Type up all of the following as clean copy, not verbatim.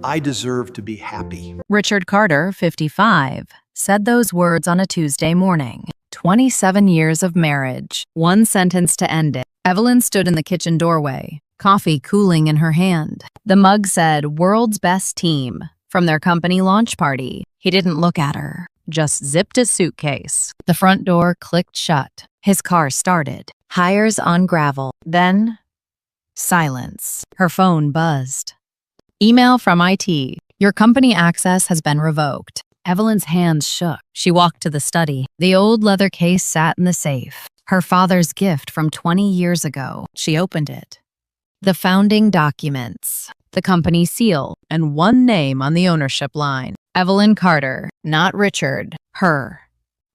I deserve to be happy. Richard Carter, 55, said those words on a Tuesday morning. 27 years of marriage, one sentence to end it. Evelyn stood in the kitchen doorway, coffee cooling in her hand. The mug said, "World's Best Team," from their company launch party. He didn't look at her, just zipped his suitcase. The front door clicked shut. His car started. Hires on gravel. Then, silence. Her phone buzzed. Email from IT. Your company access has been revoked. Evelyn's hands shook. She walked to the study. The old leather case sat in the safe. Her father's gift from 20 years ago. She opened it. The founding documents, the company seal, and one name on the ownership line. Evelyn Carter, not Richard, her.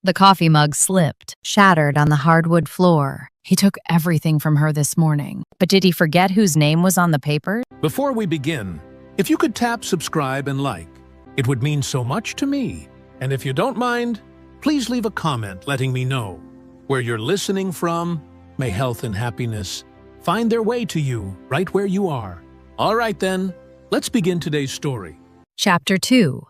The coffee mug slipped, shattered on the hardwood floor. He took everything from her this morning. But did he forget whose name was on the paper? Before we begin, if you could tap subscribe and like, it would mean so much to me. And if you don't mind, please leave a comment letting me know where you're listening from. May health and happiness find their way to you right where you are. All right then, let's begin today's story. Chapter 2.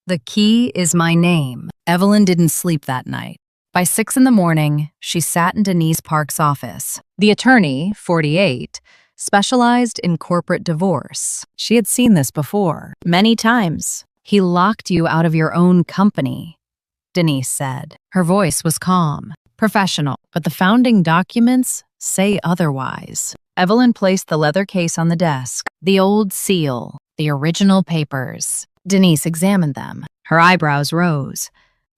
The key is my name. Evelyn didn't sleep that night. By 6 in the morning, she sat in Denise Park's office. The attorney, 48, specialized in corporate divorce. She had seen this before, many times. He locked you out of your own company, Denise said. Her voice was calm, professional, but the founding documents say otherwise. Evelyn placed the leather case on the desk, the old seal, the original papers. Denise examined them. Her eyebrows rose.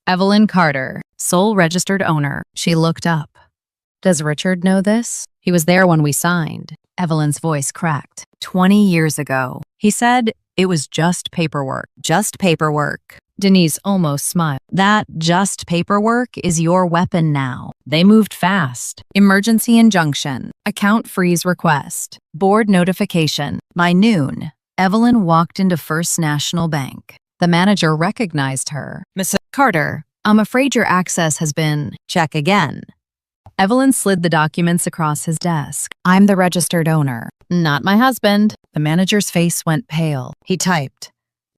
Evelyn Carter, sole registered owner. She looked up. Does Richard know this? He was there when we signed. Evelyn's voice cracked. 20 years ago. He said it was just paperwork. Just paperwork. Denise almost smiled. That just paperwork is your weapon now. They moved fast. Emergency injunction. Account freeze request. Board notification. By noon, Evelyn walked into First National Bank. The manager recognized her. "Mrs. Carter, I'm afraid your access has been..." "Check again." Evelyn slid the documents across his desk. "I'm the registered owner." "Not my husband." The manager's face went pale. He typed.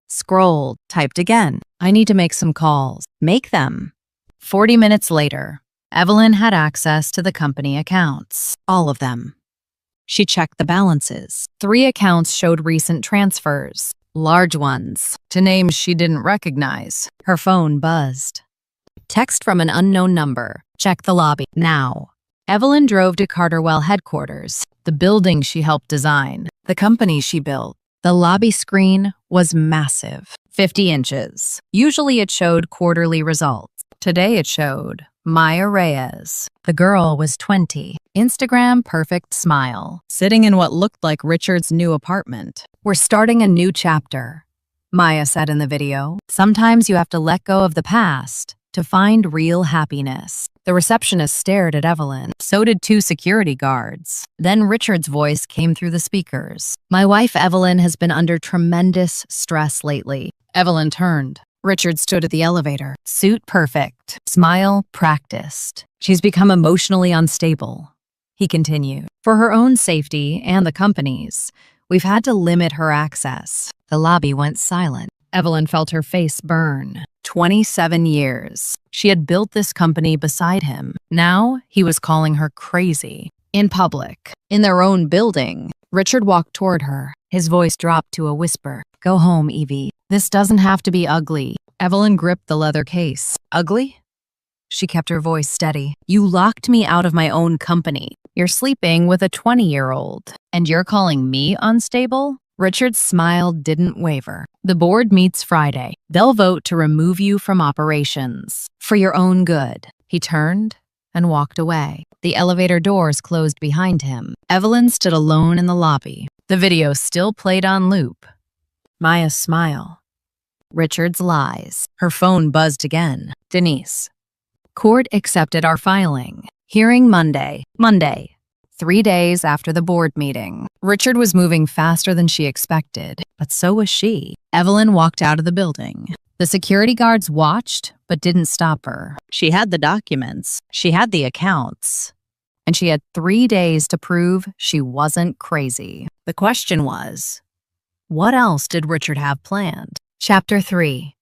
Scrolled. Typed again. "I need to make some calls." "Make them." 40 minutes later, Evelyn had access to the company accounts. All of them. She checked the balances. 3 accounts showed recent transfers. Large ones, to names she didn't recognize. Her phone buzzed. Text from an unknown number. Check the lobby now. Evelyn drove to Carterwell headquarters, the building she helped design, the company she built. The lobby screen was massive, 50 inches. Usually it showed quarterly results. Today it showed Maya Reyes. The girl was 20. Instagram perfect smile, sitting in what looked like Richard's new apartment. "We're starting a new chapter," Maya said in the video. "Sometimes you have to let go of the past to find real happiness." The receptionist stared at Evelyn. So did 2 security guards. Then Richard's voice came through the speakers. "My wife Evelyn has been under tremendous stress lately." Evelyn turned. Richard stood at the elevator. Suit perfect. Smile practiced. "She's become emotionally unstable," he continued. "For her own safety and the company's, we've had to limit her access." The lobby went silent. Evelyn felt her face burn. 27 years. She had built this company beside him. Now he was calling her crazy. In public. In their own building. Richard walked toward her. His voice dropped to a whisper. "Go home, Evie. This doesn't have to be ugly." Evelyn gripped the leather case. "Ugly?" She kept her voice steady. "You locked me out of my own company. You're sleeping with a 20-year-old. And you're calling me unstable?" Richard's smile didn't waver. "The board meets Friday. They'll vote to remove you from operations. For your own good." He turned and walked away. The elevator doors closed behind him. Evelyn stood alone in the lobby. The video still played on loop. Maya's smile. Richard's lies. Her phone buzzed again. "Denise. Court accepted our filing. Hearing Monday. 3 days after the board meeting." Richard was moving faster than she expected, but so was she. Evelyn walked out of the building. The security guards watched, but didn't stop her. She had the documents. She had the accounts. And she had 3 days to prove she wasn't crazy. The question was, What else did Richard have planned? Chapter 3.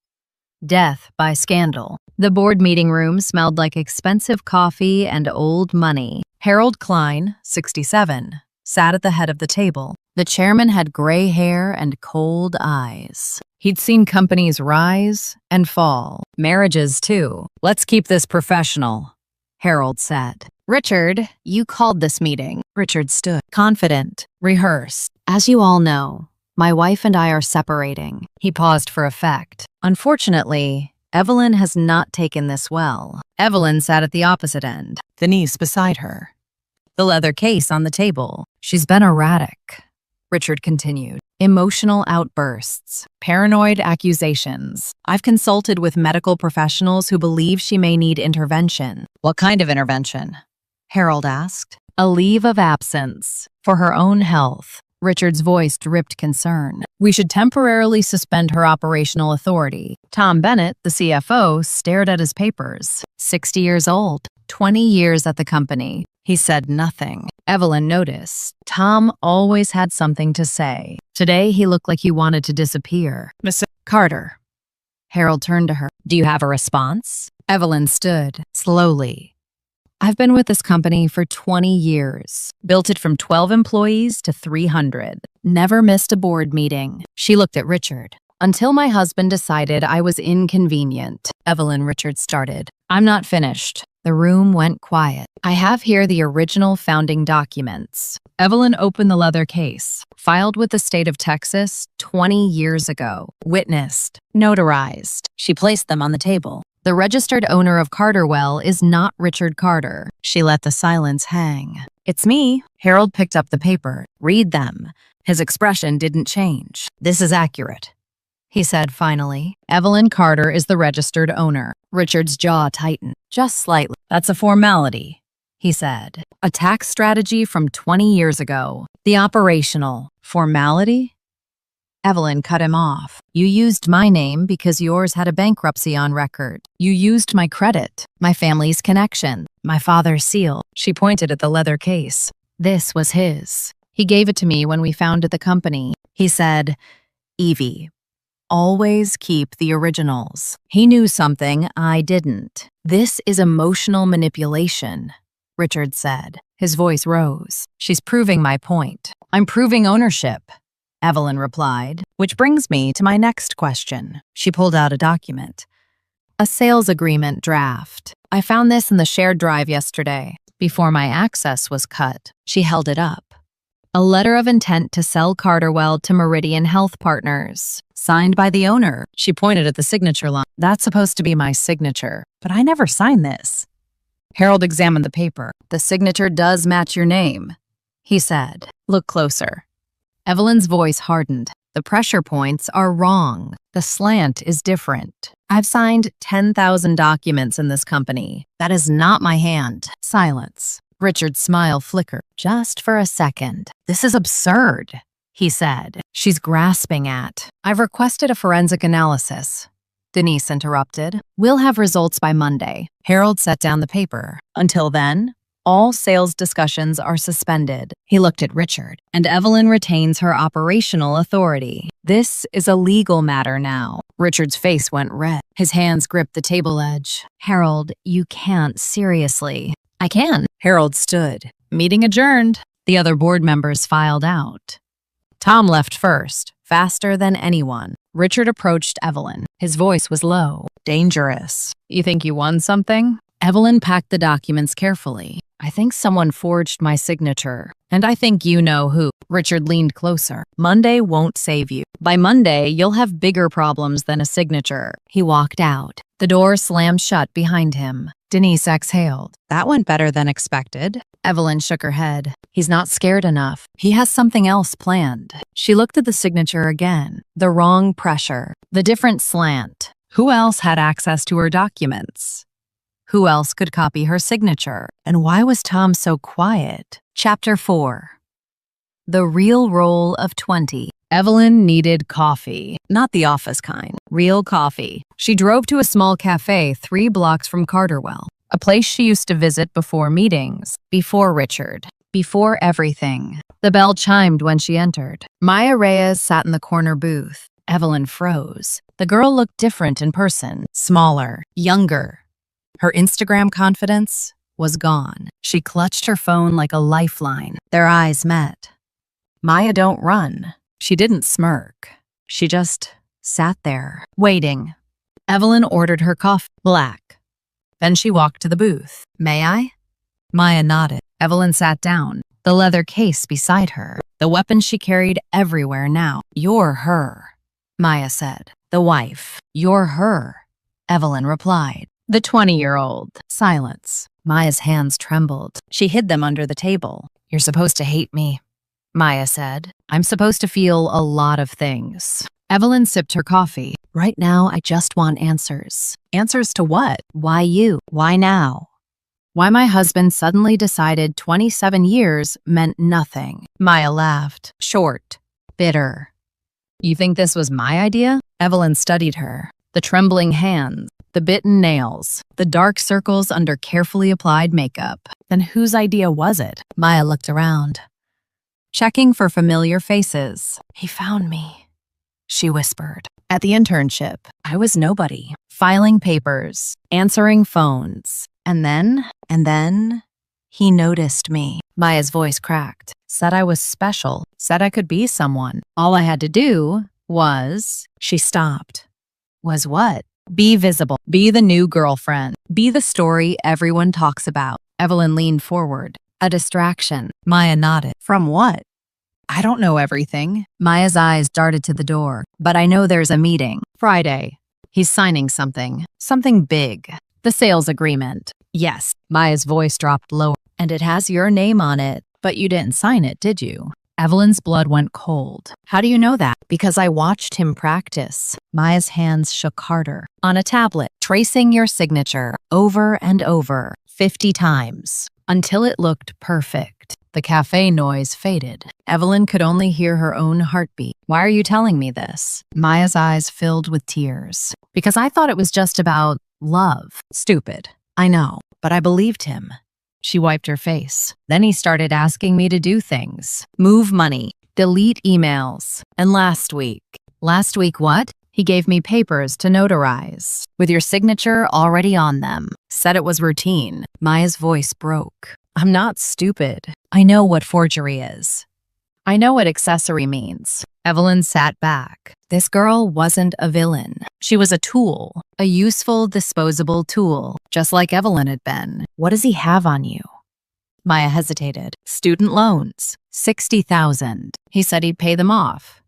Death by Scandal. The board meeting room smelled like expensive coffee and old money. Harold Klein, 67, sat at the head of the table. The chairman had gray hair and cold eyes. He'd seen companies rise and fall. Marriages, too. Let's keep this professional, Harold said. Richard, you called this meeting. Richard stood, confident, rehearsed. As you all know, my wife and I are separating. He paused for effect. Unfortunately, Evelyn has not taken this well. Evelyn sat at the opposite end, Denise beside her. The leather case on the table. She's been erratic, Richard continued. Emotional outbursts, paranoid accusations. I've consulted with medical professionals who believe she may need intervention. What kind of intervention? Harold asked. A leave of absence for her own health. Richard's voice dripped concern. We should temporarily suspend her operational authority. Tom Bennett, the CFO, stared at his papers. 60 years old, 20 years at the company. He said nothing. Evelyn noticed. Tom always had something to say. Today, he looked like he wanted to disappear. Miss Carter. Harold turned to her. Do you have a response? Evelyn stood, slowly. I've been with this company for 20 years. Built it from 12 employees to 300. Never missed a board meeting. She looked at Richard. Until my husband decided I was inconvenient. Evelyn, Richard started. I'm not finished. The room went quiet. I have here the original founding documents. Evelyn opened the leather case. Filed with the state of Texas 20 years ago. Witnessed. Notarized. She placed them on the table. The registered owner of Carterwell is not Richard Carter. She let the silence hang. It's me. Harold picked up the paper. Read them. His expression didn't change. This is accurate, he said finally. Evelyn Carter is the registered owner. Richard's jaw tightened, just slightly. That's a formality, he said. A tax strategy from 20 years ago. The operational formality? Evelyn cut him off. You used my name because yours had a bankruptcy on record. You used my credit, my family's connection, my father's seal. She pointed at the leather case. This was his. He gave it to me when we founded the company. He said, Evie, always keep the originals. He knew something I didn't. This is emotional manipulation, Richard said. His voice rose. She's proving my point. I'm proving ownership, Evelyn replied, which brings me to my next question. She pulled out a document. A sales agreement draft. I found this in the shared drive yesterday, before my access was cut. She held it up. A letter of intent to sell Carterwell to Meridian Health Partners, signed by the owner. She pointed at the signature line. That's supposed to be my signature, but I never signed this. Harold examined the paper. The signature does match your name, he said. Look closer. Evelyn's voice hardened. The pressure points are wrong. The slant is different. I've signed 10,000 documents in this company. That is not my hand. Silence. Richard's smile flickered. Just for a second. This is absurd, he said. She's grasping at. I've requested a forensic analysis, Denise interrupted. We'll have results by Monday. Harold set down the paper. Until then, all sales discussions are suspended. He looked at Richard, and Evelyn retains her operational authority. This is a legal matter now. Richard's face went red. His hands gripped the table edge. Harold, you can't seriously. I can. Harold stood. Meeting adjourned. The other board members filed out. Tom left first, faster than anyone. Richard approached Evelyn. His voice was low, dangerous. You think you won something? Evelyn packed the documents carefully. I think someone forged my signature. And I think you know who. Richard leaned closer. Monday won't save you. By Monday, you'll have bigger problems than a signature. He walked out. The door slammed shut behind him. Denise exhaled. That went better than expected. Evelyn shook her head. He's not scared enough. He has something else planned. She looked at the signature again. The wrong pressure. The different slant. Who else had access to her documents? Who else could copy her signature? And why was Tom so quiet? Chapter 4. The Real Role of 20. Evelyn needed coffee. Not the office kind. Real coffee. She drove to a small cafe 3 blocks from Carterwell, a place she used to visit before meetings, before Richard. Before everything. The bell chimed when she entered. Maya Reyes sat in the corner booth. Evelyn froze. The girl looked different in person. Smaller, younger. Her Instagram confidence was gone. She clutched her phone like a lifeline. Their eyes met. Maya, don't run. She didn't smirk. She just sat there, waiting. Evelyn ordered her coffee, black. Then she walked to the booth. May I? Maya nodded. Evelyn sat down, the leather case beside her, the weapon she carried everywhere now. You're her, Maya said. The wife. You're her, Evelyn replied. The 20-year-old. Silence. Maya's hands trembled. She hid them under the table. You're supposed to hate me, Maya said. I'm supposed to feel a lot of things. Evelyn sipped her coffee. Right now, I just want answers. Answers to what? Why you? Why now? Why my husband suddenly decided 27 years meant nothing. Maya laughed. Short. Bitter. You think this was my idea? Evelyn studied her. The trembling hands, the bitten nails, the dark circles under carefully applied makeup. Then whose idea was it? Maya looked around, checking for familiar faces. He found me, she whispered. At the internship, I was nobody. Filing papers, answering phones. And then, he noticed me. Maya's voice cracked. Said I was special. Said I could be someone. All I had to do was... She stopped. Was what? Be visible. Be the new girlfriend. Be the story everyone talks about. Evelyn leaned forward. A distraction. Maya nodded. From what? I don't know everything. Maya's eyes darted to the door. But I know there's a meeting. Friday. He's signing something. Something big. The sales agreement. Yes. Maya's voice dropped lower. And it has your name on it. But you didn't sign it, did you? Evelyn's blood went cold. How do you know that? Because I watched him practice. Maya's hands shook harder. On a tablet, tracing your signature over and over, 50 times, until it looked perfect. The cafe noise faded. Evelyn could only hear her own heartbeat. Why are you telling me this? Maya's eyes filled with tears. Because I thought it was just about love. Stupid. I know, but I believed him. She wiped her face. Then he started asking me to do things. Move money. Delete emails. And last week what? He gave me papers to notarize, with your signature already on them. Said it was routine. Maya's voice broke. I'm not stupid. I know what forgery is. I know what accessory means. Evelyn sat back. This girl wasn't a villain. She was a tool, a useful, disposable tool, just like Evelyn had been. What does he have on you? Maya hesitated. Student loans, $60,000. He said he'd pay them off.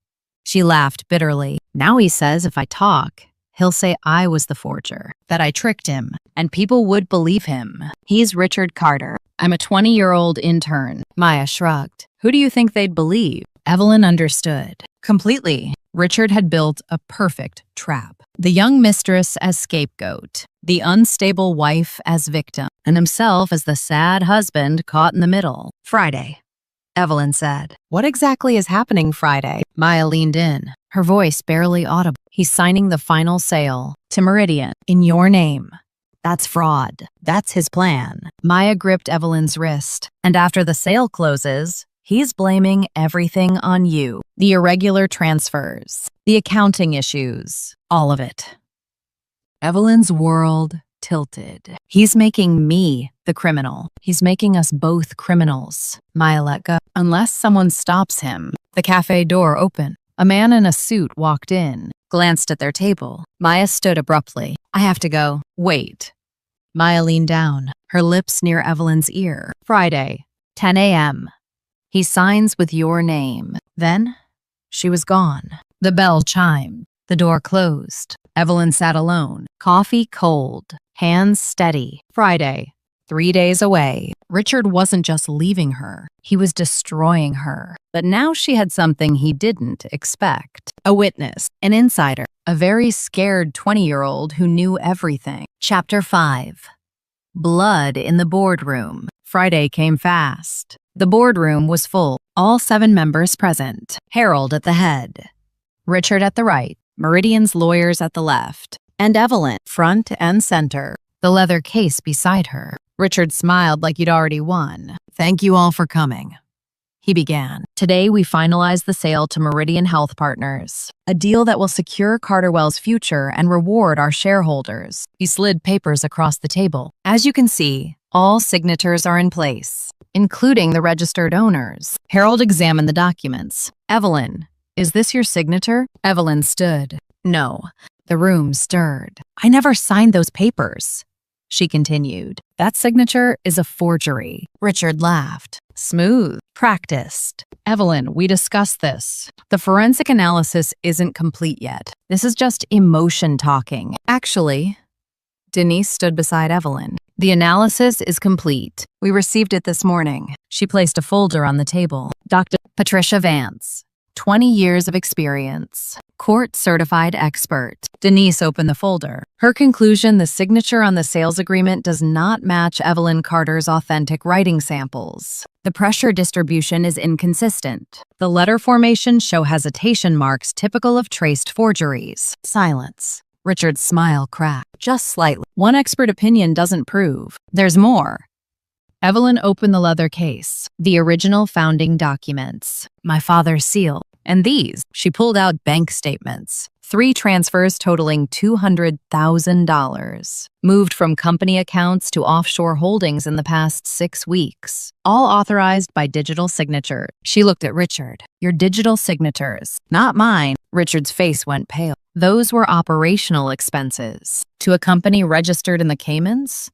She laughed bitterly. Now he says if I talk, he'll say I was the forger, that I tricked him, and people would believe him. He's Richard Carter. I'm a 20-year-old intern. Maya shrugged. Who do you think they'd believe? Evelyn understood. Completely. Richard had built a perfect trap. The young mistress as scapegoat, the unstable wife as victim, and himself as the sad husband caught in the middle. Friday, Evelyn said. What exactly is happening Friday? Maya leaned in, her voice barely audible. He's signing the final sale to Meridian in your name. That's fraud. That's his plan. Maya gripped Evelyn's wrist, and after the sale closes, he's blaming everything on you. The irregular transfers, the accounting issues, all of it. Evelyn's world tilted. He's making me the criminal. He's making us both criminals. Maya let go. Unless someone stops him. The cafe door opened. A man in a suit walked in, glanced at their table. Maya stood abruptly. I have to go. Wait. Maya leaned down, her lips near Evelyn's ear. Friday, 10 a.m. He signs with your name. Then, she was gone. The bell chimed. The door closed. Evelyn sat alone, coffee cold, hands steady. Friday, 3 days away. Richard wasn't just leaving her. He was destroying her. But now she had something he didn't expect. A witness, an insider, a very scared 20-year-old who knew everything. Chapter 5. Blood in the boardroom. Friday came fast. The boardroom was full, all 7 members present. Harold at the head, Richard at the right, Meridian's lawyers at the left, and Evelyn, front and center, the leather case beside her. Richard smiled like you'd already won. Thank you all for coming. He began. Today, we finalize the sale to Meridian Health Partners, a deal that will secure Carterwell's future and reward our shareholders. He slid papers across the table. As you can see, all signatures are in place, including the registered owners. Harold examined the documents. Evelyn, is this your signature? Evelyn stood. No. The room stirred. I never signed those papers, she continued. That signature is a forgery. Richard laughed. Smooth. Practiced. Evelyn, we discussed this. The forensic analysis isn't complete yet. This is just emotion talking. Actually, Denise stood beside Evelyn. The analysis is complete. We received it this morning. She placed a folder on the table. Dr. Patricia Vance, 20 years of experience. Court-certified expert. Denise opened the folder. Her conclusion, the signature on the sales agreement does not match Evelyn Carter's authentic writing samples. The pressure distribution is inconsistent. The letter formations show hesitation marks typical of traced forgeries. Silence. Richard's smile cracked. Just slightly. One expert opinion doesn't prove. There's more. Evelyn opened the leather case. The original founding documents. My father's seal. And these, she pulled out bank statements. 3 transfers totaling $200,000. Moved from company accounts to offshore holdings in the past 6 weeks. All authorized by digital signature. She looked at Richard. Your digital signatures. Not mine. Richard's face went pale. Those were operational expenses. To a company registered in the Caymans?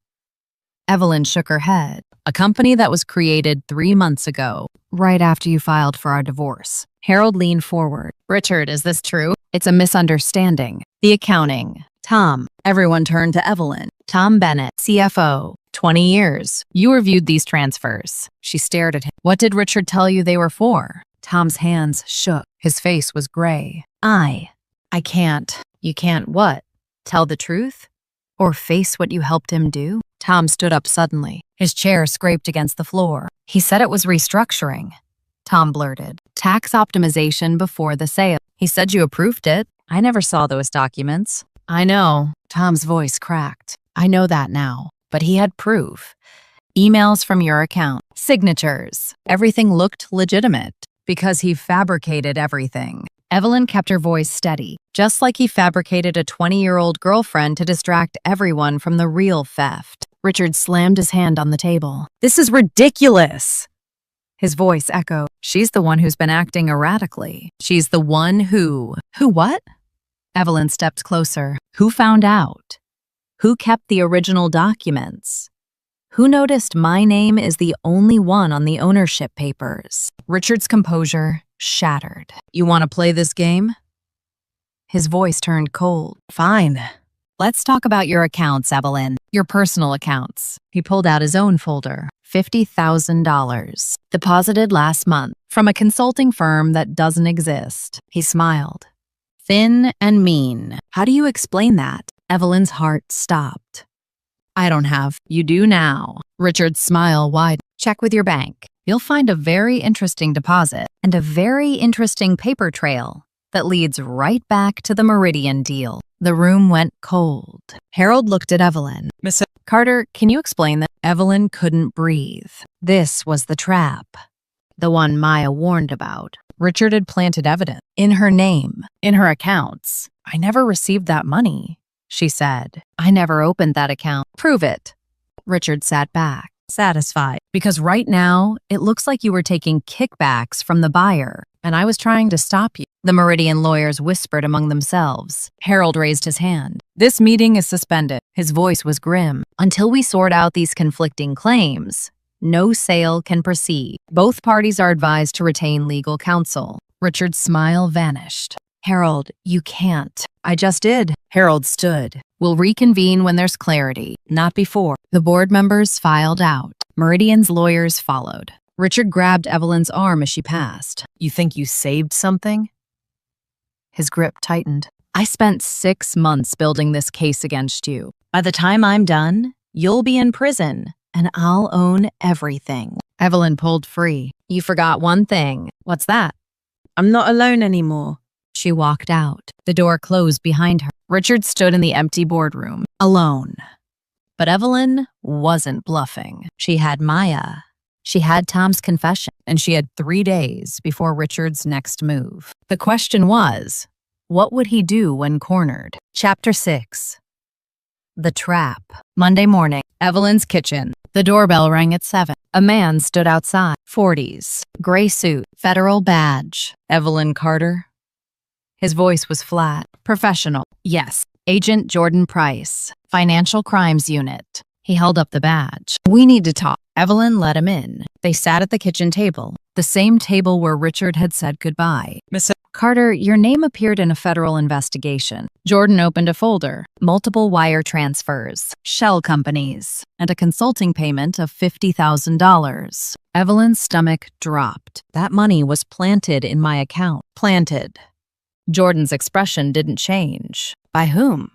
Evelyn shook her head. A company that was created 3 months ago, right after you filed for our divorce. Harold leaned forward. Richard, is this true? It's a misunderstanding. The accounting. Tom. Everyone turned to Evelyn. Tom Bennett, CFO. 20 years. You reviewed these transfers. She stared at him. What did Richard tell you they were for? Tom's hands shook. His face was gray. I can't. You can't what? Tell the truth? Or face what you helped him do? Tom stood up suddenly. His chair scraped against the floor. He said it was restructuring. Tom blurted. Tax optimization before the sale. He said you approved it. I never saw those documents. I know. Tom's voice cracked. I know that now. But he had proof. Emails from your account. Signatures. Everything looked legitimate. Because he fabricated everything. Evelyn kept her voice steady, just like he fabricated a 20-year-old girlfriend to distract everyone from the real theft. Richard slammed his hand on the table. This is ridiculous! His voice echoed. She's the one who's been acting erratically. She's the one who... Who what? Evelyn stepped closer. Who found out? Who kept the original documents? Who noticed my name is the only one on the ownership papers? Richard's composure shattered. You want to play this game? His voice turned cold. Fine. Let's talk about your accounts, Evelyn. Your personal accounts. He pulled out his own folder. $50,000. Deposited last month from a consulting firm that doesn't exist. He smiled. Thin and mean. How do you explain that? Evelyn's heart stopped. I don't have. You do now. Richard's smile widened. Check with your bank. You'll find a very interesting deposit and a very interesting paper trail that leads right back to the Meridian deal. The room went cold. Harold looked at Evelyn. Miss Carter, can you explain that? Evelyn couldn't breathe. This was the trap. The one Maya warned about. Richard had planted evidence. In her name. In her accounts. I never received that money, she said. I never opened that account. Prove it. Richard sat back, satisfied. Because right now, it looks like you were taking kickbacks from the buyer, and I was trying to stop you. The Meridian lawyers whispered among themselves. Harold raised his hand. This meeting is suspended. His voice was grim. Until we sort out these conflicting claims, no sale can proceed. Both parties are advised to retain legal counsel. Richard's smile vanished. Harold, you can't. I just did. Harold stood. We'll reconvene when there's clarity, not before. The board members filed out. Meridian's lawyers followed. Richard grabbed Evelyn's arm as she passed. You think you saved something? His grip tightened. I spent 6 months building this case against you. By the time I'm done, you'll be in prison, and I'll own everything. Evelyn pulled free. You forgot one thing. What's that? I'm not alone anymore. She walked out. The door closed behind her. Richard stood in the empty boardroom, alone. But Evelyn wasn't bluffing. She had Maya. She had Tom's confession, and she had 3 days before Richard's next move. The question was, what would he do when cornered? Chapter 6. The Trap. Monday morning, Evelyn's kitchen. The doorbell rang at 7. A man stood outside. 40s. Gray suit. Federal badge. Evelyn Carter. His voice was flat. Professional. Yes. Agent Jordan Price. Financial Crimes Unit. He held up the badge. We need to talk. Evelyn let him in. They sat at the kitchen table, the same table where Richard had said goodbye. Miss Carter, your name appeared in a federal investigation. Jordan opened a folder. Multiple wire transfers, shell companies, and a consulting payment of $50,000. Evelyn's stomach dropped. That money was planted in my account. Planted. Jordan's expression didn't change. By whom?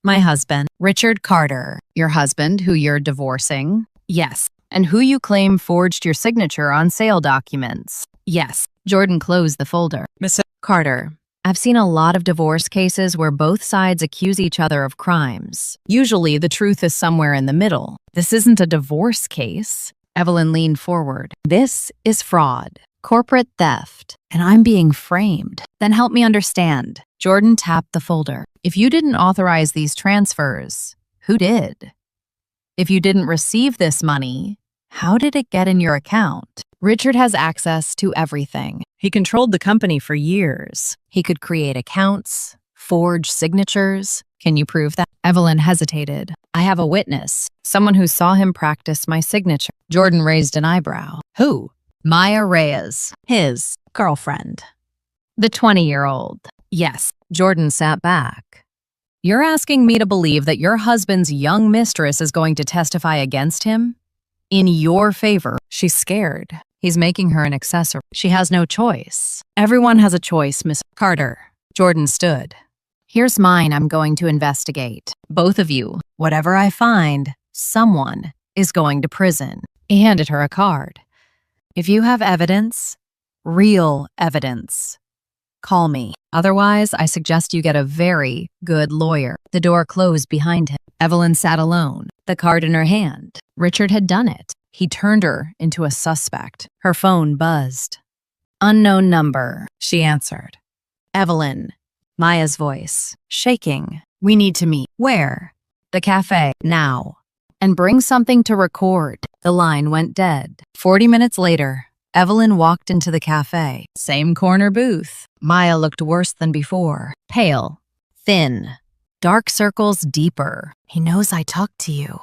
My husband, Richard Carter. Your husband, who you're divorcing? Yes. And who you claim forged your signature on sale documents? Yes. Jordan closed the folder. Miss Carter, I've seen a lot of divorce cases where both sides accuse each other of crimes. Usually, the truth is somewhere in the middle. This isn't a divorce case. Evelyn leaned forward. This is fraud. Corporate theft. And I'm being framed. Then help me understand. Jordan tapped the folder. If you didn't authorize these transfers, who did? If you didn't receive this money, how did it get in your account? Richard has access to everything. He controlled the company for years. He could create accounts, forge signatures. Can you prove that? Evelyn hesitated. I have a witness, someone who saw him practice my signature. Jordan raised an eyebrow. Who? Maya Reyes, his girlfriend. The 20-year-old. Yes. Jordan sat back. You're asking me to believe that your husband's young mistress is going to testify against him? In your favor. She's scared. He's making her an accessory. She has no choice. Everyone has a choice, Miss Carter. Jordan stood. Here's mine I'm going to investigate. Both of you. Whatever I find, someone is going to prison. He handed her a card. If you have evidence, real evidence, call me. Otherwise, I suggest you get a very good lawyer. The door closed behind him. Evelyn sat alone, the card in her hand. Richard had done it. He turned her into a suspect. Her phone buzzed. Unknown number, she answered. Evelyn, Maya's voice, shaking. We need to meet. Where? The cafe, now. And bring something to record. The line went dead. 40 minutes later, Evelyn walked into the cafe. Same corner booth. Maya looked worse than before. Pale. Thin. Dark circles deeper. He knows I talked to you,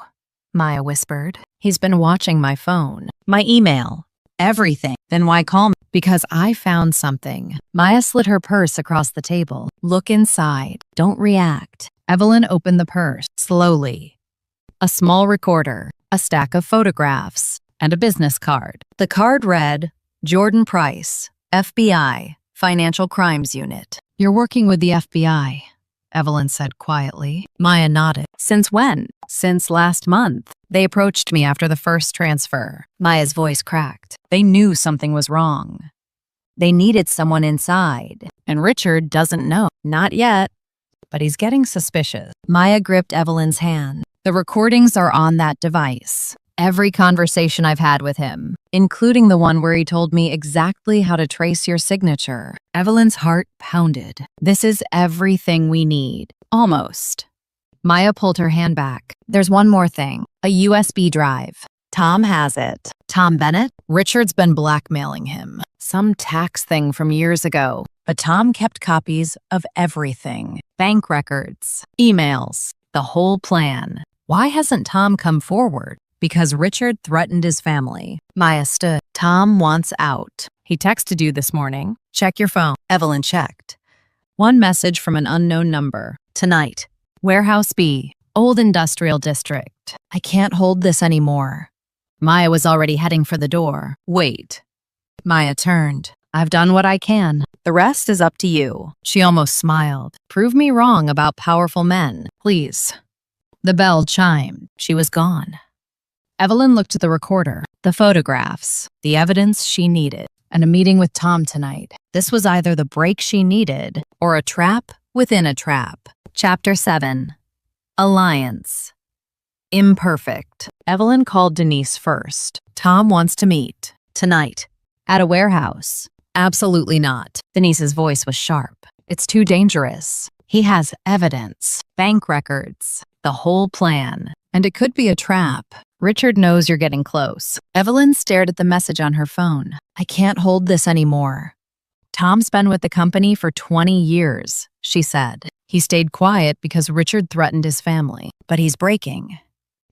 Maya whispered. He's been watching my phone, my email, everything. Then why call me? Because I found something. Maya slid her purse across the table. Look inside. Don't react. Evelyn opened the purse slowly. A small recorder, a stack of photographs, and a business card. The card read, Jordan Price, FBI, Financial Crimes Unit. You're working with the FBI, Evelyn said quietly. Maya nodded. Since when? Since last month. They approached me after the first transfer. Maya's voice cracked. They knew something was wrong. They needed someone inside. And Richard doesn't know. Not yet. But he's getting suspicious. Maya gripped Evelyn's hand. The recordings are on that device. Every conversation I've had with him, including the one where he told me exactly how to trace your signature. Evelyn's heart pounded. This is everything we need. Almost. Maya pulled her hand back. There's one more thing. A USB drive. Tom has it. Tom Bennett? Richard's been blackmailing him. Some tax thing from years ago. But Tom kept copies of everything. Bank records, emails, the whole plan. Why hasn't Tom come forward? Because Richard threatened his family. Maya stood. Tom wants out. He texted you this morning. Check your phone. Evelyn checked. One message from an unknown number. Tonight. Warehouse B. Old Industrial District. I can't hold this anymore. Maya was already heading for the door. Wait. Maya turned. I've done what I can. The rest is up to you. She almost smiled. Prove me wrong about powerful men, please. The bell chimed. She was gone. Evelyn looked at the recorder, the photographs, the evidence she needed, and a meeting with Tom tonight. This was either the break she needed or a trap within a trap. Chapter 7. Alliance. Imperfect. Evelyn called Denise first. Tom wants to meet. Tonight. At a warehouse. Absolutely not. Denise's voice was sharp. It's too dangerous. He has evidence, bank records, the whole plan. And it could be a trap. Richard knows you're getting close. Evelyn stared at the message on her phone. I can't hold this anymore. Tom's been with the company for 20 years, she said. He stayed quiet because Richard threatened his family, but he's breaking.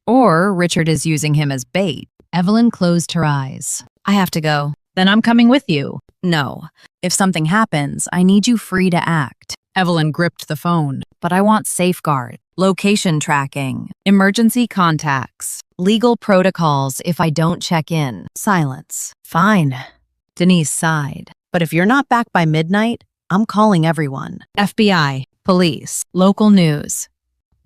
Or Richard is using him as bait. Evelyn closed her eyes. I have to go. Then I'm coming with you. No. If something happens, I need you free to act. Evelyn gripped the phone. But I want safeguard, location tracking, emergency contacts, legal protocols if I don't check in. Silence. Fine. Denise sighed. But if you're not back by midnight, I'm calling everyone. FBI, police, local news.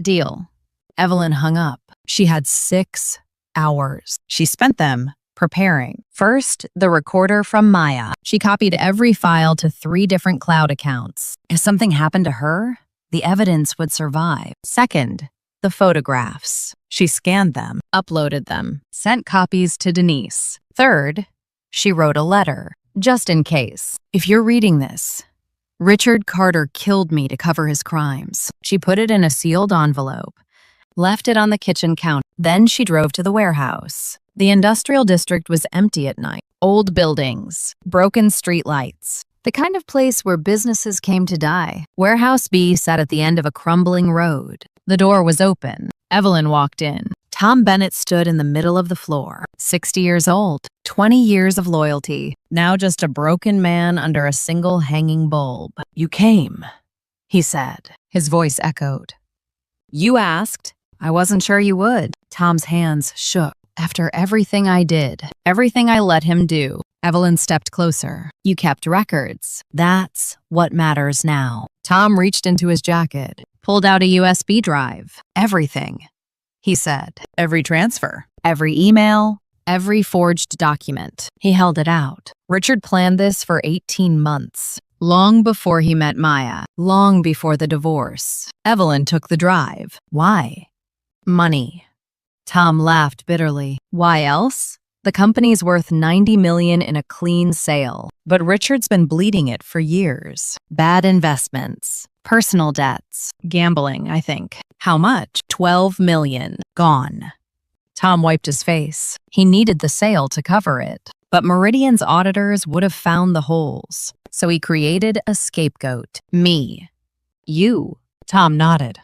Deal. Evelyn hung up. She had 6 hours. She spent them preparing. First, the recorder from Maya. She copied every file to 3 different cloud accounts. If something happened to her, the evidence would survive. Second, the photographs. She scanned them, uploaded them, sent copies to Denise. Third, she wrote a letter, just in case. If you're reading this, Richard Carter killed me to cover his crimes. She put it in a sealed envelope, left it on the kitchen counter. Then she drove to the warehouse. The industrial district was empty at night. Old buildings, broken streetlights, the kind of place where businesses came to die. Warehouse B sat at the end of a crumbling road. The door was open. Evelyn walked in. Tom Bennett stood in the middle of the floor, 60 years old, 20 years of loyalty, now just a broken man under a single hanging bulb. You came, he said. His voice echoed. You asked. I wasn't sure you would. Tom's hands shook. After everything I did, everything I let him do, Evelyn stepped closer. You kept records. That's what matters now. Tom reached into his jacket, pulled out a USB drive. Everything, he said. Every transfer, every email, every forged document. He held it out. Richard planned this for 18 months. Long before he met Maya, long before the divorce. Evelyn took the drive. Why? Money. Tom laughed bitterly. Why else? The company's worth $90 million in a clean sale, but Richard's been bleeding it for years. Bad investments, personal debts, gambling, I think. How much? $12 million. Gone. Tom wiped his face. He needed the sale to cover it, but Meridian's auditors would have found the holes. So he created a scapegoat. Me. You. Tom nodded.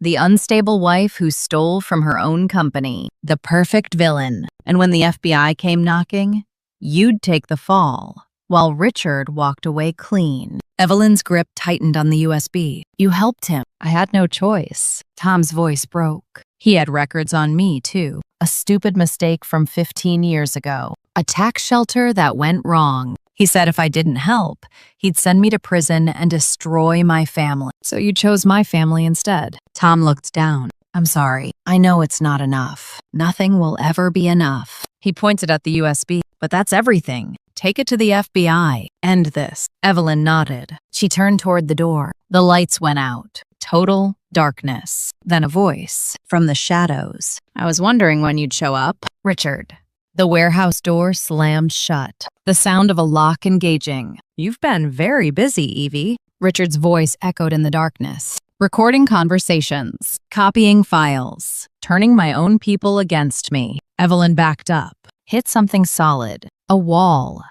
The unstable wife who stole from her own company, the perfect villain. And when the FBI came knocking, you'd take the fall, while Richard walked away clean. Evelyn's grip tightened on the USB. You helped him. I had no choice. Tom's voice broke. He had records on me, too. A stupid mistake from 15 years ago. A tax shelter that went wrong. He said if I didn't help, he'd send me to prison and destroy my family. So you chose my family instead. Tom looked down. I'm sorry. I know it's not enough. Nothing will ever be enough. He pointed at the USB. But that's everything. Take it to the FBI. End this. Evelyn nodded. She turned toward the door. The lights went out. Total darkness. Then a voice from the shadows. I was wondering when you'd show up. Richard. The warehouse door slammed shut. The sound of a lock engaging. You've been very busy, Evie. Richard's voice echoed in the darkness. Recording conversations, copying files, turning my own people against me. Evelyn backed up, hit something solid, a wall.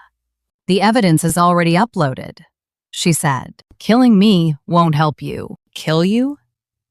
The evidence is already uploaded, she said. Killing me won't help you. Kill you?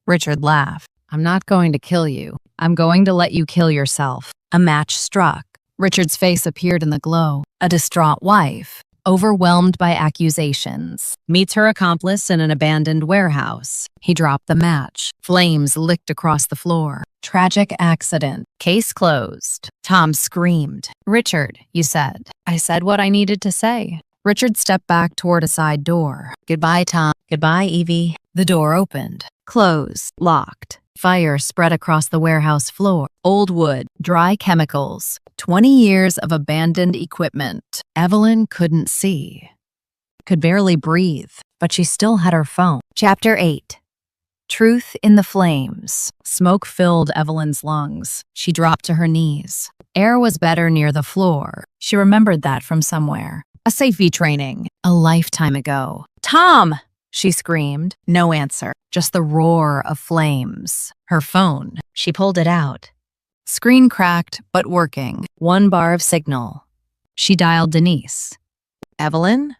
Richard laughed. I'm not going to kill you. I'm going to let you kill yourself. A match struck. Richard's face appeared in the glow. A distraught wife, overwhelmed by accusations, meets her accomplice in an abandoned warehouse. He dropped the match. Flames licked across the floor. Tragic accident. Case closed. Tom screamed. Richard, you said. I said what I needed to say. Richard stepped back toward a side door. Goodbye, Tom. Goodbye, Evie. The door opened. Closed. Locked. Fire spread across the warehouse floor. Old wood, dry chemicals, 20 years of abandoned equipment. Evelyn couldn't see. Could barely breathe, but she still had her phone. Chapter 8. Truth in the flames. Smoke filled Evelyn's lungs. She dropped to her knees. Air was better near the floor. She remembered that from somewhere. A safety training. A lifetime ago. "Tom!" she screamed. No answer. Just the roar of flames. Her phone. She pulled it out. Screen cracked, but working. One bar of signal. She dialed Denise. "Evelyn?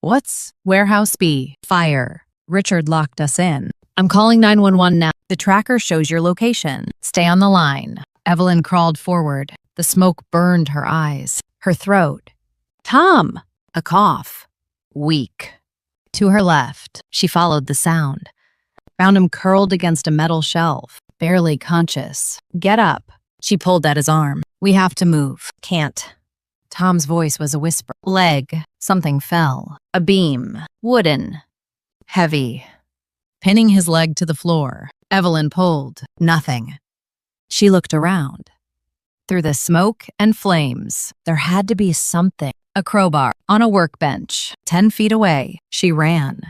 What's Warehouse B? Fire. Richard locked us in. I'm calling 911 now. The tracker shows your location. Stay on the line." Evelyn crawled forward. The smoke burned her eyes, her throat. "Tom!" A cough. Weak. To her left, she followed the sound. Found him curled against a metal shelf, barely conscious. "Get up." She pulled at his arm. "We have to move." "Can't." Tom's voice was a whisper. Leg. Something fell. A beam. Wooden. Heavy. Pinning his leg to the floor. Evelyn pulled. Nothing. She looked around. Through the smoke and flames, there had to be something. A crowbar on a workbench. 10 feet away, she ran.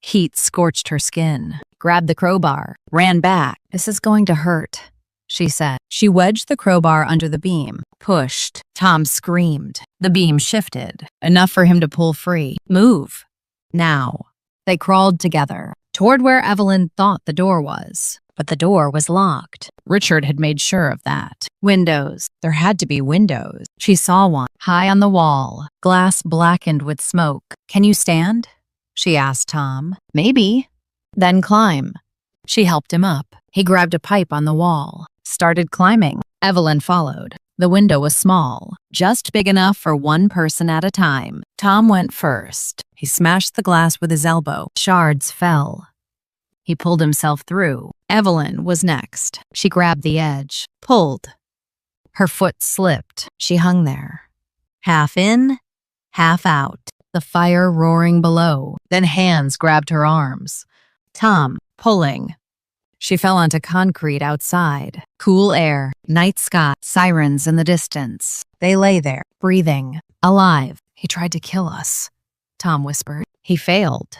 Heat scorched her skin. Grabbed the crowbar. Ran back. "This is going to hurt," she said. She wedged the crowbar under the beam. Pushed. Tom screamed. The beam shifted. Enough for him to pull free. "Move. Now." They crawled together, toward where Evelyn thought the door was. But the door was locked. Richard had made sure of that. Windows. There had to be windows. She saw one, high on the wall, glass blackened with smoke. "Can you stand?" she asked Tom. "Maybe." "Then climb." She helped him up. He grabbed a pipe on the wall, started climbing. Evelyn followed. The window was small, just big enough for one person at a time. Tom went first. He smashed the glass with his elbow. Shards fell. He pulled himself through. Evelyn was next. She grabbed the edge, pulled. Her foot slipped. She hung there. Half in, half out. The fire roaring below. Then hands grabbed her arms. Tom, pulling. She fell onto concrete outside. Cool air, night sky, sirens in the distance. They lay there, breathing, alive. "He tried to kill us," Tom whispered. "He failed."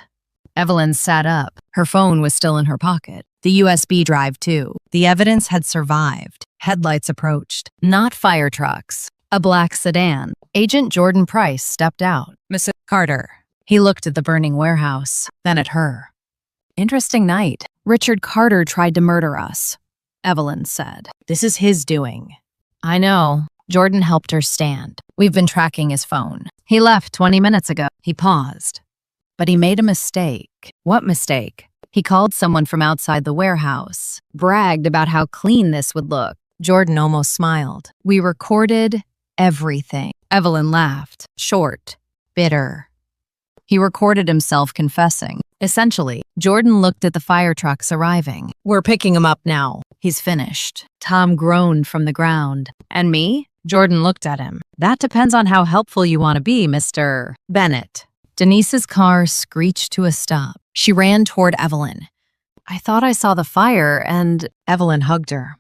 Evelyn sat up. Her phone was still in her pocket. The USB drive, too. The evidence had survived. Headlights approached. Not fire trucks. A black sedan. Agent Jordan Price stepped out. "Mrs. Carter." He looked at the burning warehouse, then at her. "Interesting night. Richard Carter tried to murder us," Evelyn said. "This is his doing." "I know." Jordan helped her stand. "We've been tracking his phone. He left 20 minutes ago." He paused. "But he made a mistake." "What mistake?" "He called someone from outside the warehouse. Bragged about how clean this would look." Jordan almost smiled. "We recorded everything." Evelyn laughed. Short. Bitter. He recorded himself confessing. Essentially, Jordan looked at the fire trucks arriving. "We're picking him up now. He's finished." Tom groaned from the ground. "And me?" Jordan looked at him. "That depends on how helpful you want to be, Mr. Bennett." Denise's car screeched to a stop. She ran toward Evelyn. "I thought I saw the fire and—" Evelyn hugged her.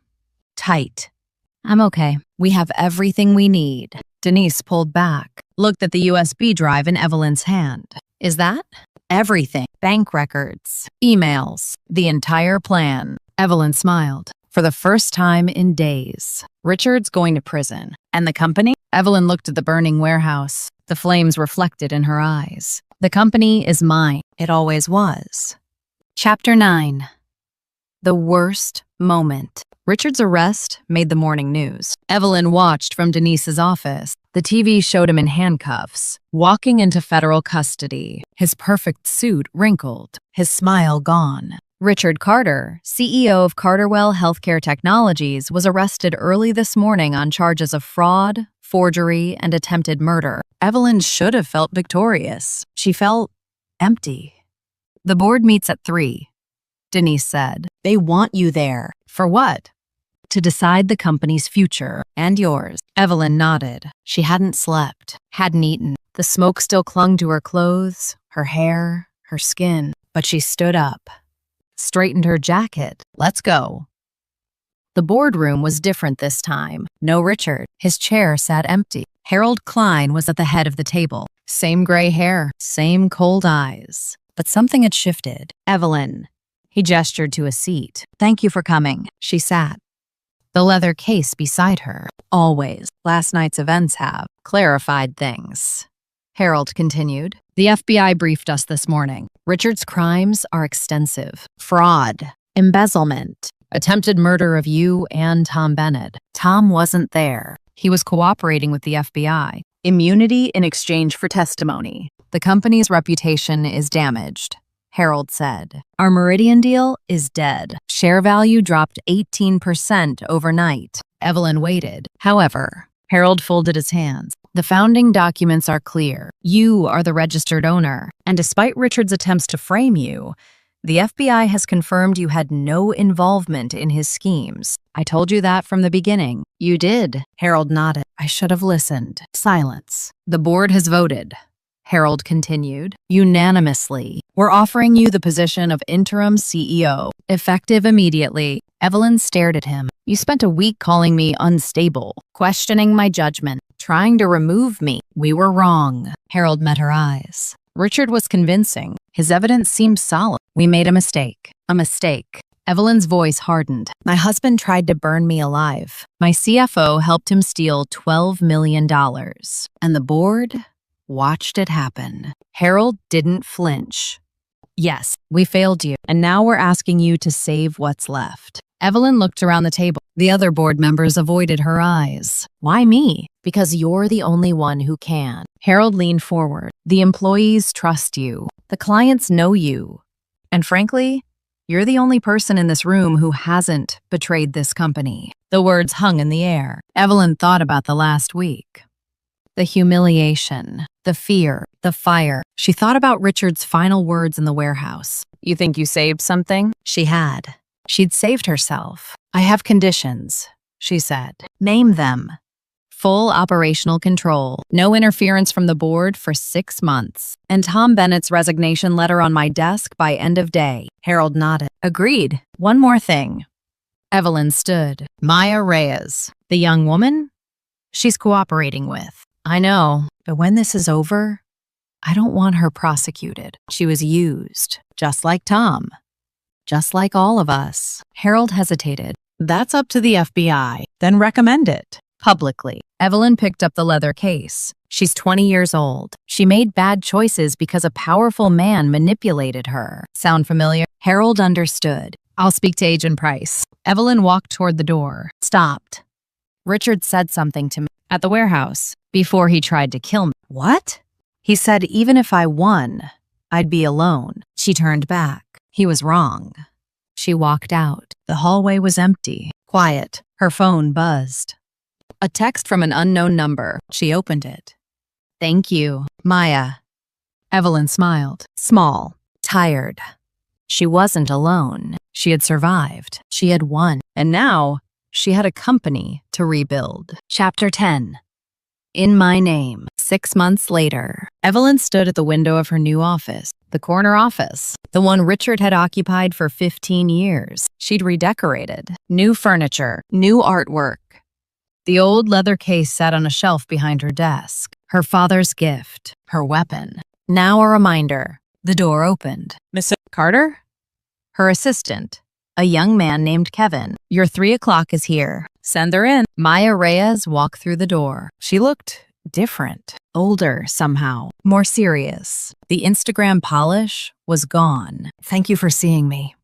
Tight. "I'm okay. We have everything we need." Denise pulled back, looked at the USB drive in Evelyn's hand. "Is that?" "Everything. Bank records, emails, the entire plan." Evelyn smiled. For the first time in days. "Richard's going to prison. And the company?" Evelyn looked at the burning warehouse. The flames reflected in her eyes. "The company is mine. It always was." Chapter 9. The worst moment. Richard's arrest made the morning news. Evelyn watched from Denise's office. The TV showed him in handcuffs, walking into federal custody, his perfect suit wrinkled, his smile gone. Richard Carter, CEO of Carterwell Healthcare Technologies, was arrested early this morning on charges of fraud, forgery, and attempted murder. Evelyn should have felt victorious. She felt empty. "The board meets at 3, Denise said. "They want you there." "For what?" "To decide the company's future and yours." Evelyn nodded. She hadn't slept, hadn't eaten. The smoke still clung to her clothes, her hair, her skin. But she stood up, straightened her jacket. "Let's go." The boardroom was different this time. No Richard. His chair sat empty. Harold Klein was at the head of the table. Same gray hair, same cold eyes. But something had shifted. "Evelyn." He gestured to a seat. Thank you for coming. She sat, the leather case beside her. Always. Last night's events have clarified things. Harold continued. The FBI briefed us this morning. Richard's crimes are extensive. Fraud, embezzlement, attempted murder of you and Tom Bennett. Tom wasn't there. He was cooperating with the FBI. Immunity in exchange for testimony. The company's reputation is damaged, Harold said. Our Meridian deal is dead. Share value dropped 18% overnight. Evelyn waited. However, Harold folded his hands. The founding documents are clear. You are the registered owner, and despite Richard's attempts to frame you, the FBI has confirmed you had no involvement in his schemes. I told you that from the beginning. You did. Harold nodded. I should have listened. Silence. The board has voted, Harold continued, unanimously. We're offering you the position of interim CEO, effective immediately. Evelyn stared at him. You spent a week calling me unstable, questioning my judgment, trying to remove me. We were wrong. Harold met her eyes. Richard was convincing. His evidence seemed solid. We made a mistake. A mistake. Evelyn's voice hardened. My husband tried to burn me alive. My CFO helped him steal $12 million. And the board watched it happen. Harold didn't flinch. Yes, we failed you, and now we're asking you to save what's left. Evelyn looked around the table. The other board members avoided her eyes. Why me? Because you're the only one who can. Harold leaned forward. The employees trust you. The clients know you. And frankly, you're the only person in this room who hasn't betrayed this company. The words hung in the air. Evelyn thought about the last week. The humiliation, the fear, the fire. She thought about Richard's final words in the warehouse. You think you saved something? She had. She'd saved herself. I have conditions, she said. Name them. Full operational control, no interference from the board for 6 months, and Tom Bennett's resignation letter on my desk by end of day. Harold nodded. Agreed. One more thing. Evelyn stood. Maya Reyes, the young woman she's cooperating with. I know, but when this is over, I don't want her prosecuted. She was used, just like Tom. Just like all of us. Harold hesitated. That's up to the FBI. Then recommend it. Publicly. Evelyn picked up the leather case. She's 20 years old. She made bad choices because a powerful man manipulated her. Sound familiar? Harold understood. I'll speak to Agent Price. Evelyn walked toward the door. Stopped. Richard said something to me at the warehouse before he tried to kill me. What? He said even if I won, I'd be alone. She turned back. He was wrong. She walked out. The hallway was empty. Quiet. Her phone buzzed. A text from an unknown number. She opened it. Thank you, Maya. Evelyn smiled. Small. Tired. She wasn't alone. She had survived. She had won. And now, she had a company to rebuild. Chapter 10. In My Name. 6 months later, Evelyn stood at the window of her new office. The corner office. The one Richard had occupied for 15 years. She'd redecorated. New furniture. New artwork. The old leather case sat on a shelf behind her desk. Her father's gift. Her weapon. Now a reminder. The door opened. Miss Carter? Her assistant. A young man named Kevin. Your 3 o'clock is here. Send her in. Maya Reyes walked through the door. She looked different. Older, somehow. More serious. The Instagram polish was gone. Thank you for seeing me,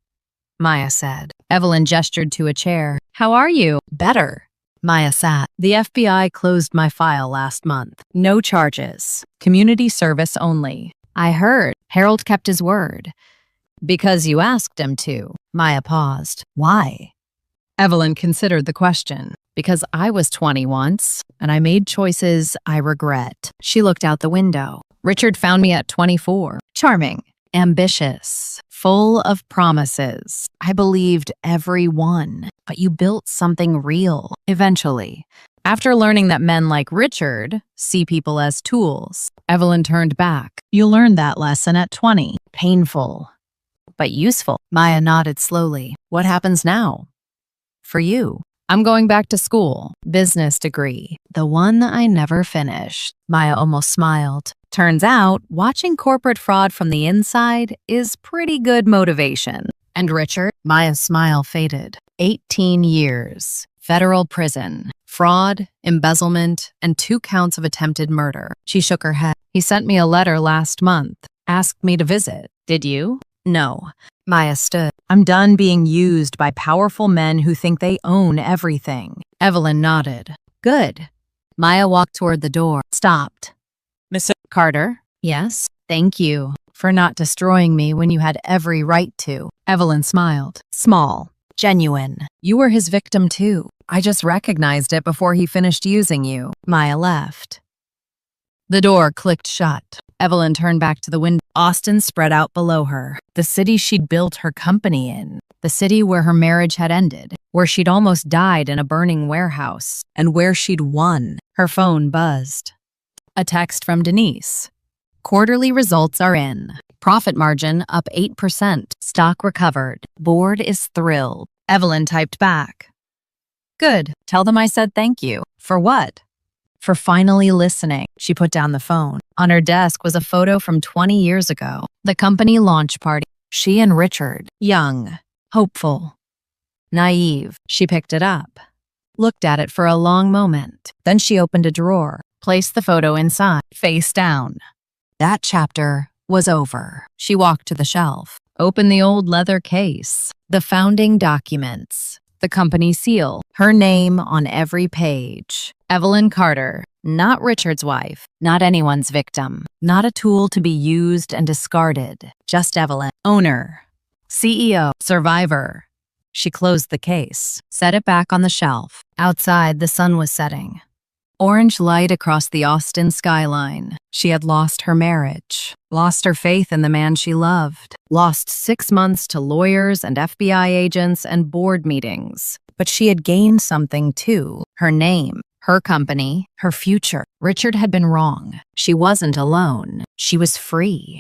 Maya said. Evelyn gestured to a chair. How are you? Better. Maya sat. The FBI closed my file last month. No charges. Community service only. I heard. Harold kept his word. Because you asked him to. Maya paused. Why? Evelyn considered the question. Because I was 20 once, and I made choices I regret. She looked out the window. Richard found me at 24. Charming. Ambitious. Full of promises. I believed every one. But you built something real, eventually. After learning that men like Richard see people as tools, Evelyn turned back. You learned that lesson at 20. Painful, but useful. Maya nodded slowly. What happens now? For you. I'm going back to school. Business degree. The one I never finished. Maya almost smiled. Turns out, watching corporate fraud from the inside is pretty good motivation. And Richard? Maya's smile faded. 18 years. Federal prison. Fraud, embezzlement, and 2 counts of attempted murder. She shook her head. He sent me a letter last month. Asked me to visit. Did you? No. Maya stood. I'm done being used by powerful men who think they own everything. Evelyn nodded. Good. Maya walked toward the door. Stopped. Miss Carter? Yes? Thank you for not destroying me when you had every right to. Evelyn smiled. Small. Genuine. You were his victim too. I just recognized it before he finished using you. Maya left. The door clicked shut. Evelyn turned back to the window. Austin spread out below her. The city she'd built her company in. The city where her marriage had ended. Where she'd almost died in a burning warehouse. And where she'd won. Her phone buzzed. A text from Denise. Quarterly results are in. Profit margin up 8%. Stock recovered. Board is thrilled. Evelyn typed back. Good. Tell them I said thank you. For what? For finally listening. She put down the phone. On her desk was a photo from 20 years ago. The company launch party. She and Richard. Young. Hopeful. Naive. She picked it up. Looked at it for a long moment. Then she opened a drawer. Placed the photo inside. Face down. That chapter was over. She walked to the shelf. Opened the old leather case. The founding documents. The company seal. Her name on every page. Evelyn Carter. Not Richard's wife. Not anyone's victim. Not a tool to be used and discarded. Just Evelyn. Owner. CEO. Survivor. She closed the case. Set it back on the shelf. Outside, the sun was setting. Orange light across the Austin skyline. She had lost her marriage. Lost her faith in the man she loved. Lost 6 months to lawyers and FBI agents and board meetings. But she had gained something too. Her name. Her company. Her future. Richard had been wrong. She wasn't alone. She was free.